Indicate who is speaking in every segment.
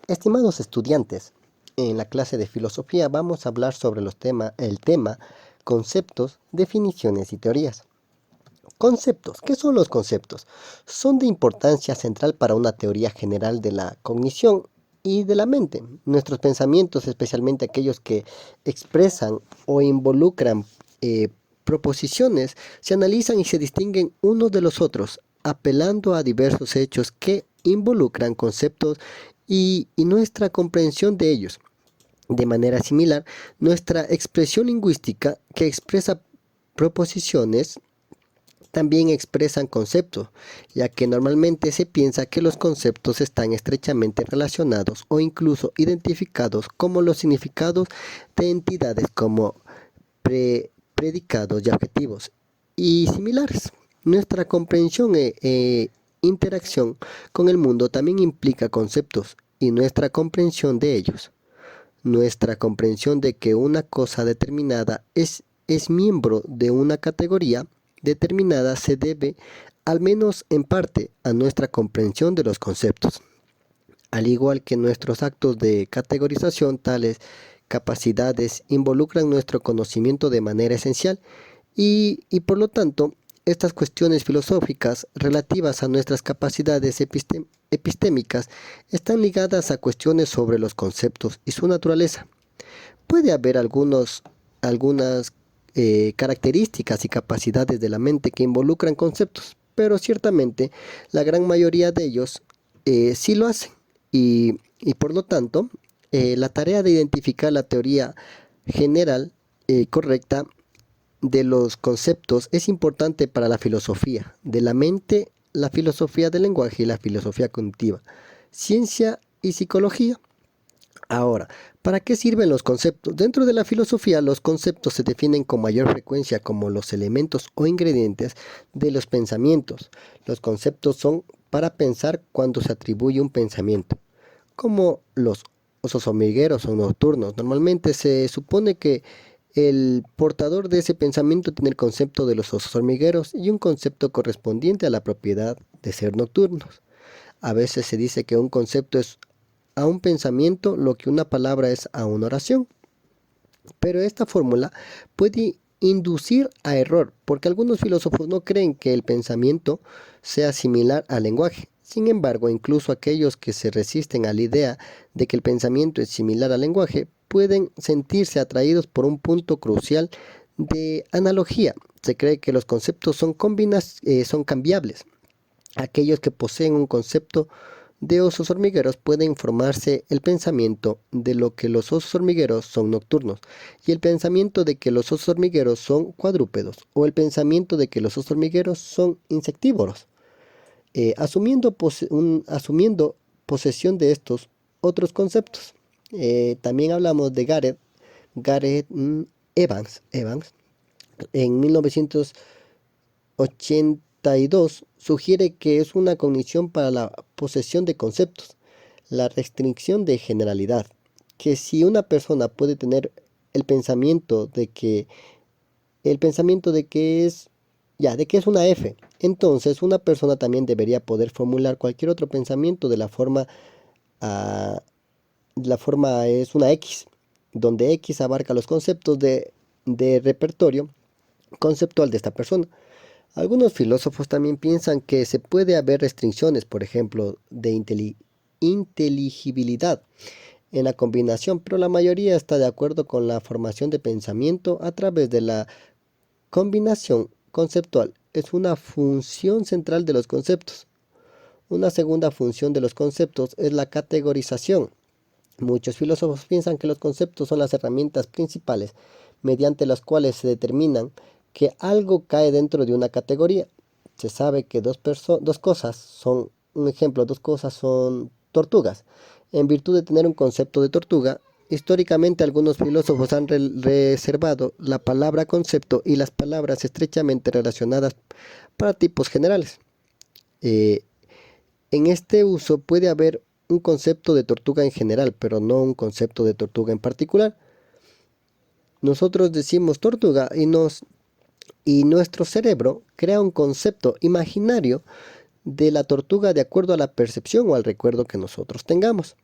Speaker 1: Estimados estudiantes, en la clase de filosofía vamos a hablar sobre el tema conceptos, definiciones y teorías. Conceptos. ¿Qué son los conceptos? Son de importancia central para una teoría general de la cognición y de la mente. Nuestros pensamientos, especialmente aquellos que expresan o involucran proposiciones, se analizan y se distinguen unos de los otros, apelando a diversos hechos que involucran conceptos y nuestra comprensión de ellos. De manera similar, nuestra expresión lingüística, que expresa proposiciones, también expresan conceptos, ya que normalmente se piensa que los conceptos están estrechamente relacionados o incluso identificados como los significados de entidades como predicados y adjetivos y similares. Nuestra comprensión e interacción con el mundo también implica conceptos y nuestra comprensión de ellos. Nuestra comprensión de que una cosa determinada es miembro de una categoría determinada se debe, al menos en parte, a nuestra comprensión de los conceptos. Al igual que nuestros actos de categorización, tales capacidades involucran nuestro conocimiento de manera esencial y por lo tanto, estas cuestiones filosóficas relativas a nuestras capacidades epistémicas están ligadas a cuestiones sobre los conceptos y su naturaleza. Puede haber algunas características y capacidades de la mente que involucran conceptos, pero ciertamente la gran mayoría de ellos sí lo hacen. Y por lo tanto, la tarea de identificar la teoría general correcta de los conceptos es importante para la filosofía de la mente, la filosofía del lenguaje y la filosofía cognitiva, ciencia y psicología. Ahora, ¿para qué sirven los conceptos? Dentro de la filosofía, los conceptos se definen con mayor frecuencia como los elementos o ingredientes de los pensamientos. Los conceptos son para pensar cuando se atribuye un pensamiento, como los osos hormigueros son nocturnos. Normalmente se supone que el portador de ese pensamiento tiene el concepto de los osos hormigueros y un concepto correspondiente a la propiedad de ser nocturnos. A veces se dice que un concepto es a un pensamiento lo que una palabra es a una oración. Pero esta fórmula puede inducir a error, porque algunos filósofos no creen que el pensamiento sea similar al lenguaje. Sin embargo, incluso aquellos que se resisten a la idea de que el pensamiento es similar al lenguaje pueden sentirse atraídos por un punto crucial de analogía. Se cree que los conceptos son cambiables. Aquellos que poseen un concepto de osos hormigueros pueden formarse el pensamiento de lo que los osos hormigueros son nocturnos y el pensamiento de que los osos hormigueros son cuadrúpedos o el pensamiento de que los osos hormigueros son insectívoros, asumiendo posesión de estos otros conceptos. También hablamos de Gareth Evans en 1982 sugiere que es una cognición para la posesión de conceptos, la restricción de generalidad, que si una persona puede tener el pensamiento de que de que es una F, entonces una persona también debería poder formular cualquier otro pensamiento de ah, la forma es una X, donde X abarca los conceptos de repertorio conceptual de esta persona. Algunos filósofos también piensan que se puede haber restricciones, por ejemplo, de inteligibilidad en la combinación, pero la mayoría está de acuerdo con la formación de pensamiento a través de la combinación conceptual. Es una función central de los conceptos. Una segunda función de los conceptos es la categorización. Muchos filósofos piensan que los conceptos son las herramientas principales mediante las cuales se determinan que algo cae dentro de una categoría. Se sabe que dos cosas son, un ejemplo, dos cosas son tortugas. En virtud de tener un concepto de tortuga, históricamente algunos filósofos han reservado la palabra concepto y las palabras estrechamente relacionadas para tipos generales. Eh, en este uso puede haber un concepto de tortuga en general, pero no un concepto de tortuga en particular. Nosotros decimos tortuga y nuestro cerebro crea un concepto imaginario de la tortuga de acuerdo a la percepción o al recuerdo que nosotros tengamos.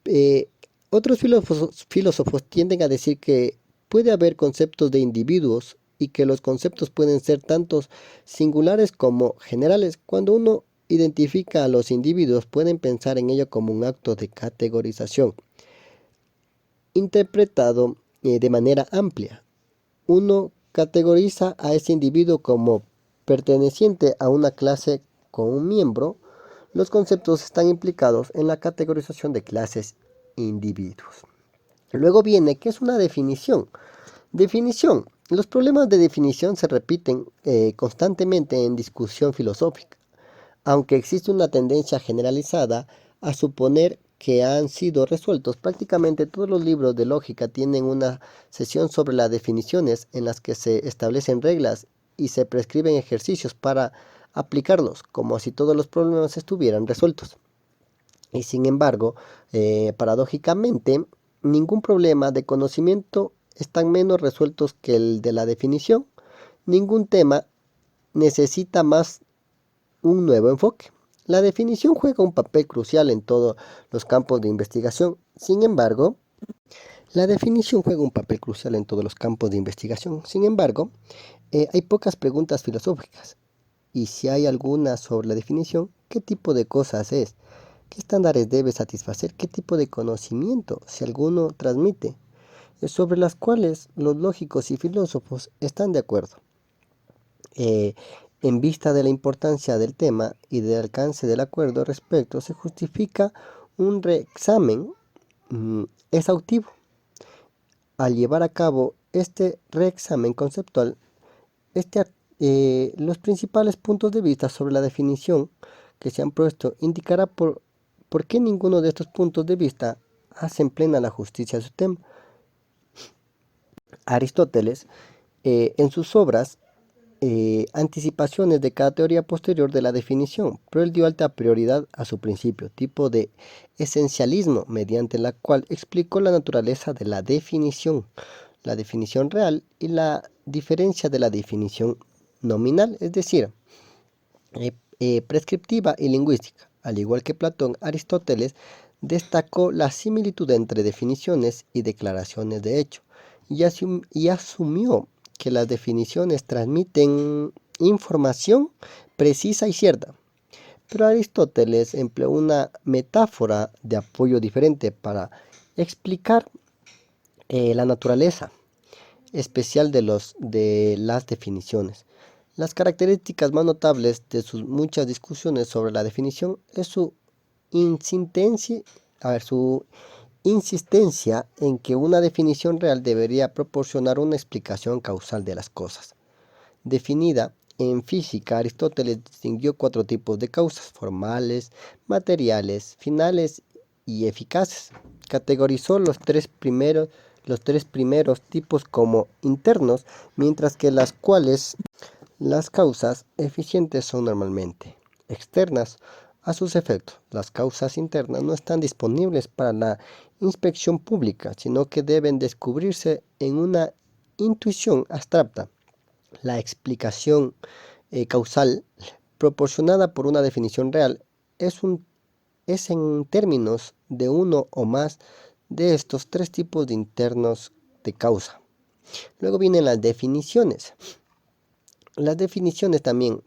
Speaker 1: Eh, Otros filósofos tienden a decir que puede haber conceptos de individuos y que los conceptos pueden ser tanto singulares como generales. Cuando uno identifica a los individuos, pueden pensar en ello como un acto de categorización, interpretado de manera amplia. Uno categoriza a ese individuo como perteneciente a una clase con un miembro. Los conceptos están implicados en la categorización de clases e individuos. Luego viene, ¿qué es una definición? Definición. Los problemas de definición se repiten constantemente en discusión filosófica, aunque existe una tendencia generalizada a suponer que han sido resueltos. Prácticamente todos los libros de lógica tienen una sesión sobre las definiciones en las que se establecen reglas y se prescriben ejercicios para aplicarlos, como si todos los problemas estuvieran resueltos. Y sin embargo, paradójicamente, ningún problema de conocimiento están menos resueltos que el de la definición. Ningún tema necesita más un nuevo enfoque. La definición juega un papel crucial en todos los campos de investigación. Sin embargo, la definición juega un papel crucial en todos los campos de investigación. Sin embargo, hay pocas preguntas filosóficas. Y si hay alguna sobre la definición, ¿qué tipo de cosas es? ¿Qué estándares debe satisfacer? ¿Qué tipo de conocimiento, si alguno, transmite? Sobre las cuales los lógicos y filósofos están de acuerdo. En vista de la importancia del tema y del alcance del acuerdo respecto, se justifica un reexamen exhaustivo. Al llevar a cabo este reexamen conceptual, los principales puntos de vista sobre la definición que se han puesto indicará por qué ninguno de estos puntos de vista hacen plena la justicia a su tema. Aristóteles, en sus obras, anticipaciones de cada teoría posterior de la definición, pero él dio alta prioridad a su principio, tipo de esencialismo, mediante la cual explicó la naturaleza de la definición real y la diferencia de la definición nominal, es decir, prescriptiva y lingüística. Al igual que Platón, Aristóteles destacó la similitud entre definiciones y declaraciones de hecho, y asumió que las definiciones transmiten información precisa y cierta. Pero Aristóteles empleó una metáfora de apoyo diferente para explicar la naturaleza especial de las definiciones. Las características más notables de sus muchas discusiones sobre la definición es su insistencia en que una definición real debería proporcionar una explicación causal de las cosas. Definida en física, Aristóteles distinguió 4 tipos de causas: formales, materiales, finales y eficaces. Categorizó los tres primeros tipos como internos, mientras que las causas eficientes son normalmente externas a sus efectos. Las causas internas no están disponibles para la inspección pública, sino que deben descubrirse en una intuición abstracta. La explicación causal proporcionada por una definición real es en términos de uno o más de estos 3 tipos de internos de causa. Luego vienen las definiciones. Las definiciones también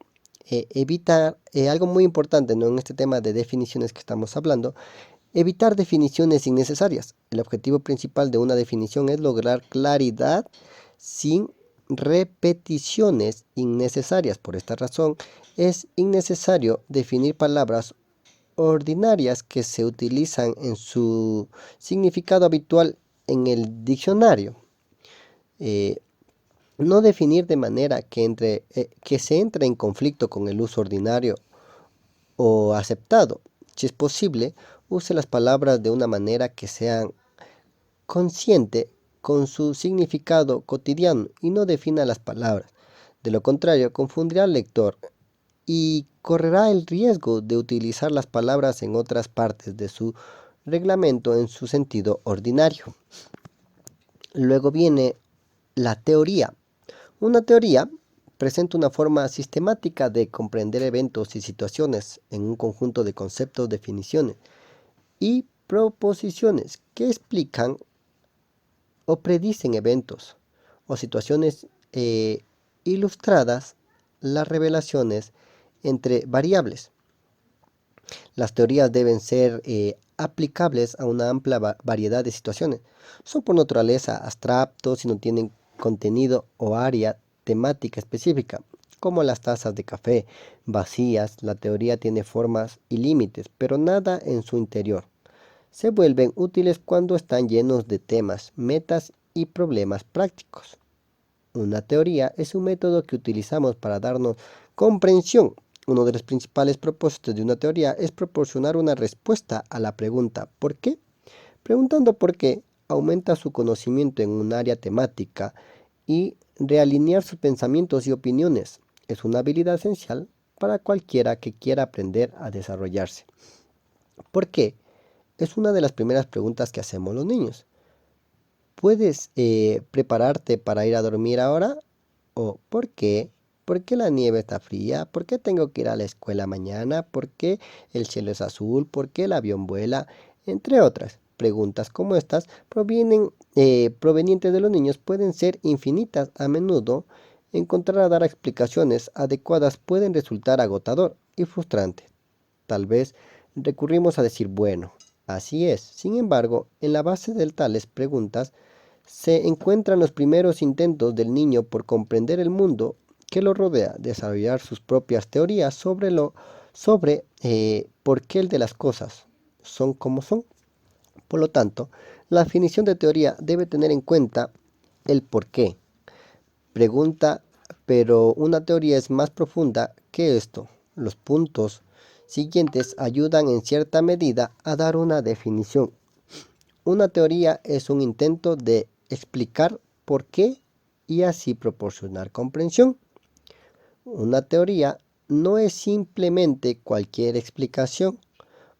Speaker 1: evitan algo muy importante, ¿no?, en este tema de definiciones que estamos hablando: evitar definiciones innecesarias. El objetivo principal de una definición es lograr claridad sin repeticiones innecesarias. Por esta razón, es innecesario definir palabras ordinarias que se utilizan en su significado habitual en el diccionario. No definir de manera que se entre en conflicto con el uso ordinario o aceptado. Si es posible, use las palabras de una manera que sean consciente con su significado cotidiano y no defina las palabras. De lo contrario, confundirá al lector y correrá el riesgo de utilizar las palabras en otras partes de su reglamento en su sentido ordinario. Luego viene la teoría. Una teoría presenta una forma sistemática de comprender eventos y situaciones en un conjunto de conceptos, definiciones y proposiciones que explican o predicen eventos o situaciones ilustradas las revelaciones entre variables. Las teorías deben ser aplicables a una amplia variedad de situaciones. Son por naturaleza abstractos y no tienen contenido o área temática específica, como las tazas de café vacías. La teoría tiene formas y límites, pero nada en su interior. Se vuelven útiles cuando están llenos de temas, metas y problemas prácticos. Una teoría es un método que utilizamos para darnos comprensión. Uno de los principales propósitos de una teoría es proporcionar una respuesta a la pregunta ¿por qué? Preguntando por qué aumenta su conocimiento en un área temática y realinear sus pensamientos y opiniones. Es una habilidad esencial para cualquiera que quiera aprender a desarrollarse. ¿Por qué? Es una de las primeras preguntas que hacemos los niños. ¿Puedes prepararte para ir a dormir ahora? ¿O por qué? ¿Por qué la nieve está fría? ¿Por qué tengo que ir a la escuela mañana? ¿Por qué el cielo es azul? ¿Por qué el avión vuela? Entre otras preguntas como estas provenientes de los niños pueden ser infinitas. A menudo encontrar a dar explicaciones adecuadas pueden resultar agotador y frustrante. Tal vez recurrimos a decir bueno, así es. Sin embargo, en la base de tales preguntas se encuentran los primeros intentos del niño por comprender el mundo que lo rodea, desarrollar sus propias teorías sobre por qué el de las cosas son como son. Por lo tanto, la definición de teoría debe tener en cuenta el por qué. Pregunta, pero una teoría es más profunda que esto. Los puntos siguientes ayudan en cierta medida a dar una definición. Una teoría es un intento de explicar por qué y así proporcionar comprensión. Una teoría no es simplemente cualquier explicación.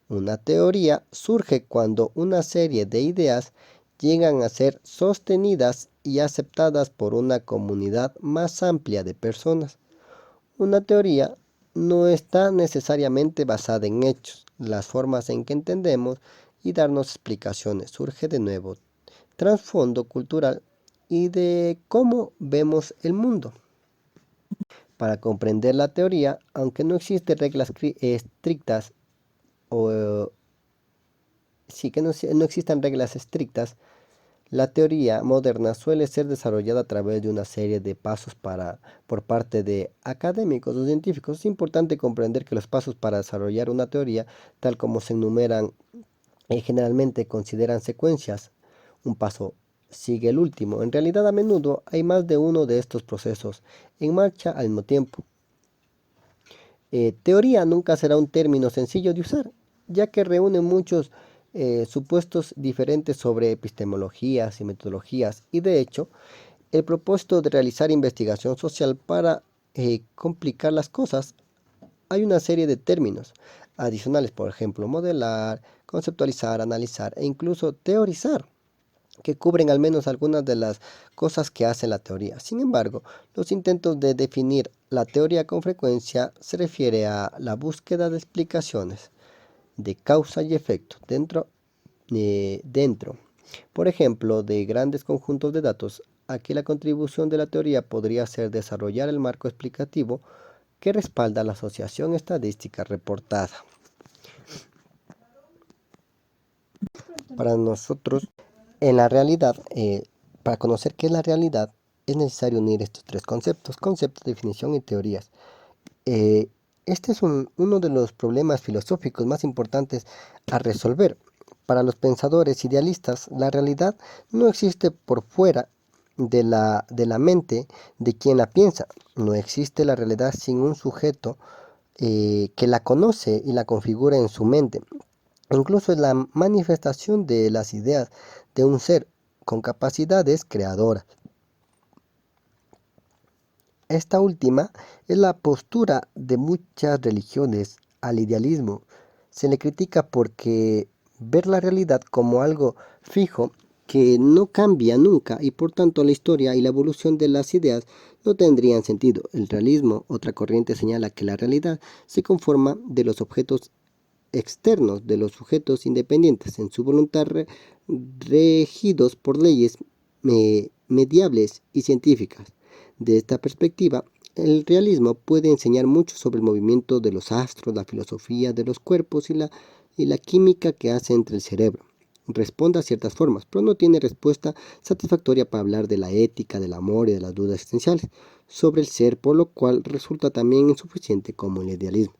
Speaker 1: Una teoría surge cuando una serie de ideas llegan a ser sostenidas y aceptadas por una comunidad más amplia de personas. Una teoría no está necesariamente basada en hechos, las formas en que entendemos y darnos explicaciones. Surge de nuevo trasfondo cultural y de cómo vemos el mundo. Para comprender la teoría, aunque no existen reglas estrictas o sí que no existan reglas estrictas, la teoría moderna suele ser desarrollada a través de una serie de pasos por parte de académicos o científicos. Es importante comprender que los pasos para desarrollar una teoría, tal como se enumeran, generalmente consideran secuencias. Un paso sigue el último. En realidad, a menudo hay más de uno de estos procesos en marcha al mismo tiempo. Teoría nunca será un término sencillo de usar, ya que reúne muchos supuestos diferentes sobre epistemologías y metodologías, y de hecho, el propósito de realizar investigación social para complicar las cosas, hay una serie de términos adicionales, por ejemplo, modelar, conceptualizar, analizar e incluso teorizar, que cubren al menos algunas de las cosas que hace la teoría. Sin embargo, los intentos de definir la teoría con frecuencia se refiere a la búsqueda de explicaciones de causa y efecto dentro, por ejemplo, de grandes conjuntos de datos. Aquí la contribución de la teoría podría ser desarrollar el marco explicativo que respalda la asociación estadística reportada. Para nosotros, en la realidad, para conocer qué es la realidad, es necesario unir estos tres conceptos: conceptos, definición y teorías. Este es uno de los problemas filosóficos más importantes a resolver. Para los pensadores idealistas, la realidad no existe por fuera de la mente de quien la piensa. No existe la realidad sin un sujeto que la conoce y la configura en su mente. Incluso es la manifestación de las ideas de un ser con capacidades creadoras. Esta última es la postura de muchas religiones al idealismo. Se le critica porque ver la realidad como algo fijo que no cambia nunca, y por tanto la historia y la evolución de las ideas no tendrían sentido. El realismo, otra corriente, señala que la realidad se conforma de los objetos externos de los sujetos independientes en su voluntad regidos por leyes mediables y científicas. De esta perspectiva, el realismo puede enseñar mucho sobre el movimiento de los astros, la filosofía de los cuerpos y la química que hace entre el cerebro. Responde a ciertas formas, pero no tiene respuesta satisfactoria para hablar de la ética, del amor y de las dudas existenciales sobre el ser, por lo cual resulta también insuficiente como el idealismo.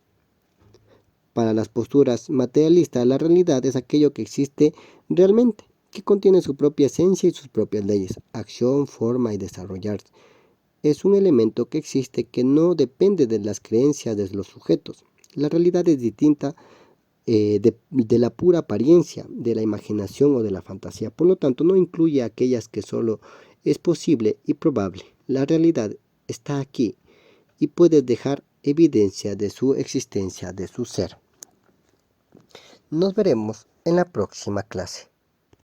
Speaker 1: Para las posturas materialistas, la realidad es aquello que existe realmente, que contiene su propia esencia y sus propias leyes, acción, forma y desarrollarse. Es un elemento que existe que no depende de las creencias de los sujetos. La realidad es distinta de la pura apariencia, de la imaginación o de la fantasía. Por lo tanto, no incluye aquellas que solo es posible y probable. La realidad está aquí y puede dejar evidencia de su existencia, de su ser. Nos veremos en la próxima clase.